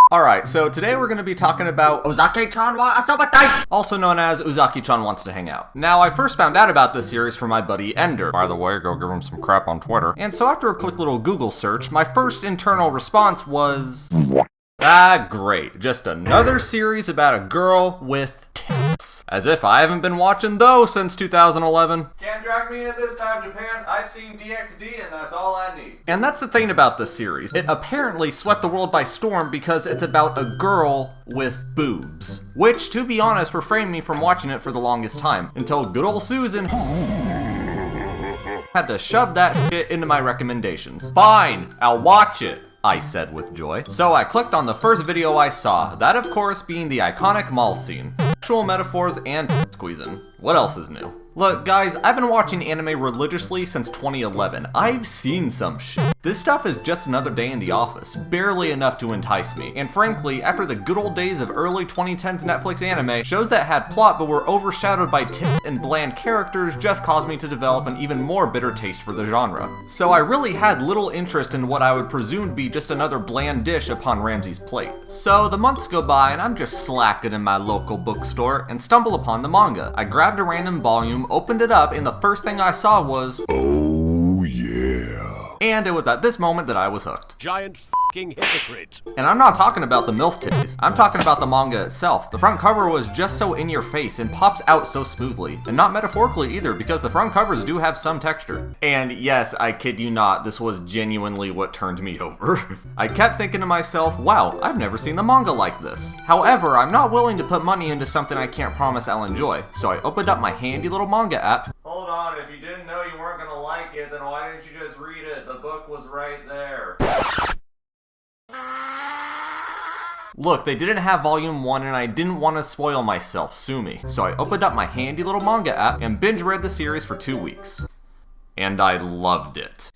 Alright, so today we're going to be talking about Uzaki-chan wa asabatai! also known as Uzaki-chan Wants to Hang Out. Now, I first found out about this series from my buddy Ender. By the way, go give him some crap on Twitter. And so after a quick little Google search, my first internal response was... great. Just another series about a girl with tits. As if I haven't been watching those since 2011. Can't drag me into this time, Japan. I've seen DXD and that's all I need. And that's the thing about this series. It apparently swept the world by storm because it's about a girl with boobs. Which, to be honest, refrained me from watching it for the longest time. Until good old Susan had to shove that shit into my recommendations. Fine, I'll watch it, I said with joy. So I clicked on the first video I saw, that of course being the iconic mall scene. Sexual metaphors and squeezing. What else is new? Look, guys, I've been watching anime religiously since 2011. I've seen some shit. This stuff is just another day in the office, barely enough to entice me. And frankly, after the good old days of early 2010s Netflix anime, shows that had plot but were overshadowed by tits and bland characters just caused me to develop an even more bitter taste for the genre. So I really had little interest in what I would presume to be just another bland dish upon Ramsey's plate. So the months go by and I'm just slacking in my local bookstore and stumble upon the manga. I grabbed a random volume, opened it up, and the first thing I saw was... Oh yeah. And it was at this moment that I was hooked. Giant f***ing hypocrite. And I'm not talking about the MILF titties. I'm talking about the manga itself. The front cover was just so in your face and pops out so smoothly. And not metaphorically either, because the front covers do have some texture. And yes, I kid you not, this was genuinely what turned me over. I kept thinking to myself, wow, I've never seen the manga like this. However, I'm not willing to put money into something I can't promise I'll enjoy. So I opened up my handy little manga app. Hold on, if you didn't know you weren't gonna like it, then why didn't you just read it? The book was right there. Look, they didn't have volume 1 and I didn't want to spoil myself, sue me. So I opened up my handy little manga app and binge read the series for 2 weeks. And I loved it.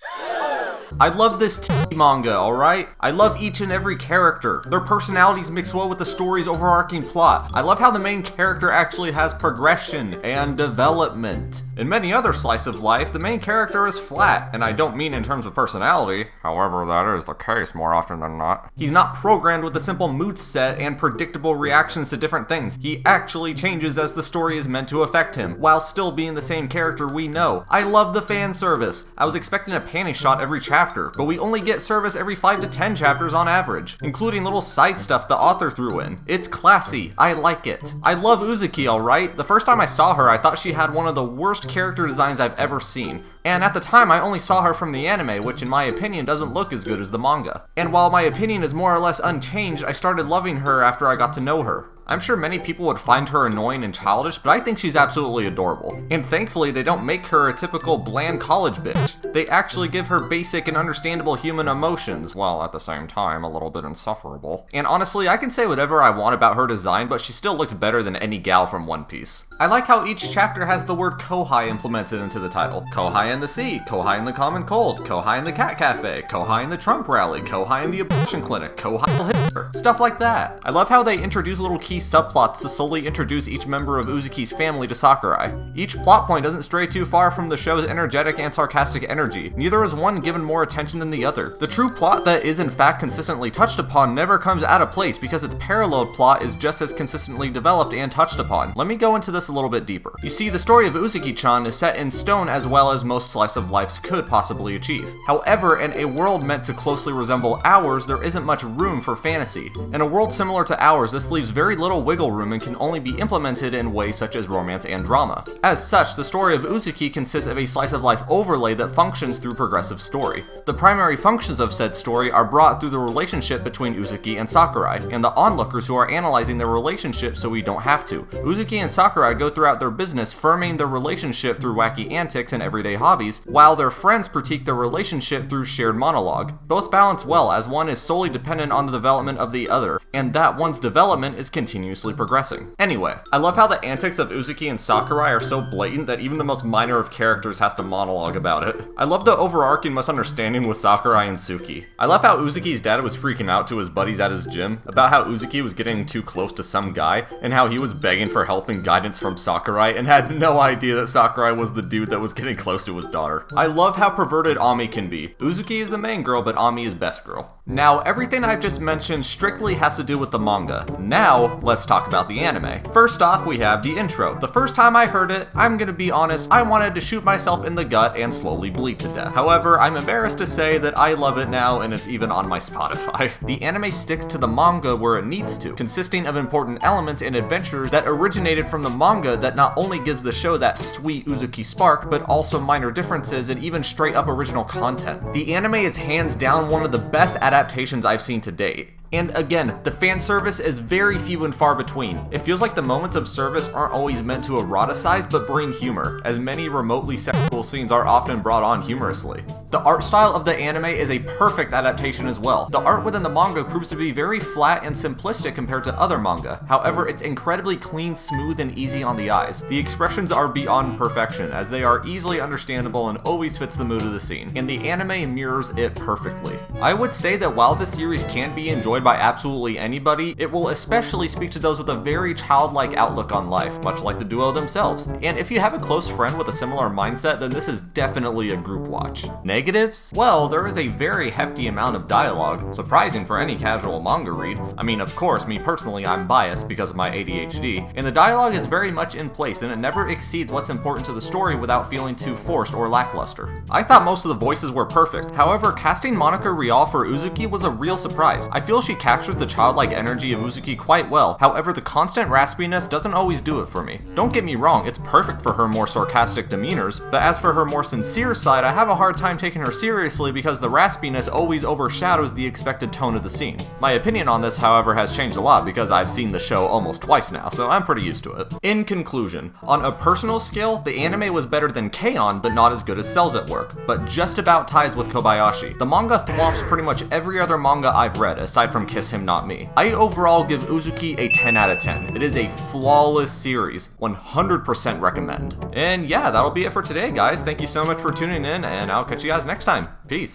I love this manga, alright? I love each and every character. Their personalities mix well with the story's overarching plot. I love how the main character actually has progression and development. In many other slice of life, the main character is flat, and I don't mean in terms of personality, however that is the case more often than not. He's not programmed with a simple mood set and predictable reactions to different things. He actually changes as the story is meant to affect him, while still being the same character we know. I love the fan service. I was expecting a panty shot every chapter, but we only get service every 5 to 10 chapters on average, including little side stuff the author threw in. It's classy. I like it. I love Uzaki, alright? The first time I saw her, I thought she had one of the worst character designs I've ever seen. And at the time, I only saw her from the anime, which in my opinion doesn't look as good as the manga. And while my opinion is more or less unchanged, I started loving her after I got to know her. I'm sure many people would find her annoying and childish, but I think she's absolutely adorable. And thankfully, they don't make her a typical bland college bitch. They actually give her basic and understandable human emotions, while at the same time a little bit insufferable. And honestly, I can say whatever I want about her design, but she still looks better than any gal from One Piece. I like how each chapter has the word Kohai implemented into the title. Kohai in the sea, Kohai in the common cold, Kohai in the cat cafe, Kohai in the Trump rally, Kohai in the abortion clinic, Kohai Hitler, stuff like that. I love how they introduce little key subplots to slowly introduce each member of Uzuki's family to Sakurai. Each plot point doesn't stray too far from the show's energetic and sarcastic energy. Neither is one given more attention than the other. The true plot that is in fact consistently touched upon never comes out of place because its parallel plot is just as consistently developed and touched upon. Let me go into this a little bit deeper. You see, the story of Uzaki-chan is set in stone as well as most slice of lives could possibly achieve. However, in a world meant to closely resemble ours, there isn't much room for fantasy. In a world similar to ours, this leaves very little wiggle room and can only be implemented in ways such as romance and drama. As such, the story of Uzaki consists of a slice of life overlay that functions through progressive story. The primary functions of said story are brought through the relationship between Uzaki and Sakurai, and the onlookers who are analyzing their relationship so we don't have to. Uzaki and Sakurai go throughout their business firming their relationship through wacky antics and everyday hobbies, while their friends critique their relationship through shared monologue. Both balance well, as one is solely dependent on the development of the other, and that one's development is continued continuously progressing. Anyway, I love how the antics of Uzuki and Sakurai are so blatant that even the most minor of characters has to monologue about it. I love the overarching misunderstanding with Sakurai and Suki. I love how Uzuki's dad was freaking out to his buddies at his gym about how Uzuki was getting too close to some guy and how he was begging for help and guidance from Sakurai and had no idea that Sakurai was the dude that was getting close to his daughter. I love how perverted Ami can be. Uzuki is the main girl, but Ami is best girl. Now, everything I've just mentioned strictly has to do with the manga. Now, let's talk about the anime. First off, we have the intro. The first time I heard it, I'm gonna be honest, I wanted to shoot myself in the gut and slowly bleed to death. However, I'm embarrassed to say that I love it now and it's even on my Spotify. The anime sticks to the manga where it needs to, consisting of important elements and adventures that originated from the manga that not only gives the show that sweet Uzuki spark, but also minor differences and even straight up original content. The anime is hands down one of the best adaptations I've seen to date. And again, the fan service is very few and far between. It feels like the moments of service aren't always meant to eroticize but bring humor, as many remotely sexual scenes are often brought on humorously. The art style of the anime is a perfect adaptation as well. The art within the manga proves to be very flat and simplistic compared to other manga. However, it's incredibly clean, smooth, and easy on the eyes. The expressions are beyond perfection, as they are easily understandable and always fits the mood of the scene, and the anime mirrors it perfectly. I would say that while this series can be enjoyed by absolutely anybody, it will especially speak to those with a very childlike outlook on life, much like the duo themselves. And if you have a close friend with a similar mindset, then this is definitely a group watch. Negatives? Well, there is a very hefty amount of dialogue, surprising for any casual manga read. I mean, of course, me personally, I'm biased because of my ADHD, and the dialogue is very much in place and it never exceeds what's important to the story without feeling too forced or lackluster. I thought most of the voices were perfect. However, casting Monica Rial for Uzuki was a real surprise. I feel she captures the childlike energy of Uzuki quite well. However, the constant raspiness doesn't always do it for me. Don't get me wrong, it's perfect for her more sarcastic demeanors, but as for her more sincere side, I have a hard time taking her seriously because the raspiness always overshadows the expected tone of the scene. My opinion on this, however, has changed a lot because I've seen the show almost twice now, so I'm pretty used to it. In conclusion, on a personal scale, the anime was better than K-On, but not as good as Cells at Work, but just about ties with Kobayashi. The manga thwomps pretty much every other manga I've read, aside from Kiss Him Not Me. I overall give Uzuki a 10 out of 10. It is a flawless series, 100% recommend. And yeah, that'll be it for today, guys. Thank you so much for tuning in, and I'll catch you guys next time. Peace.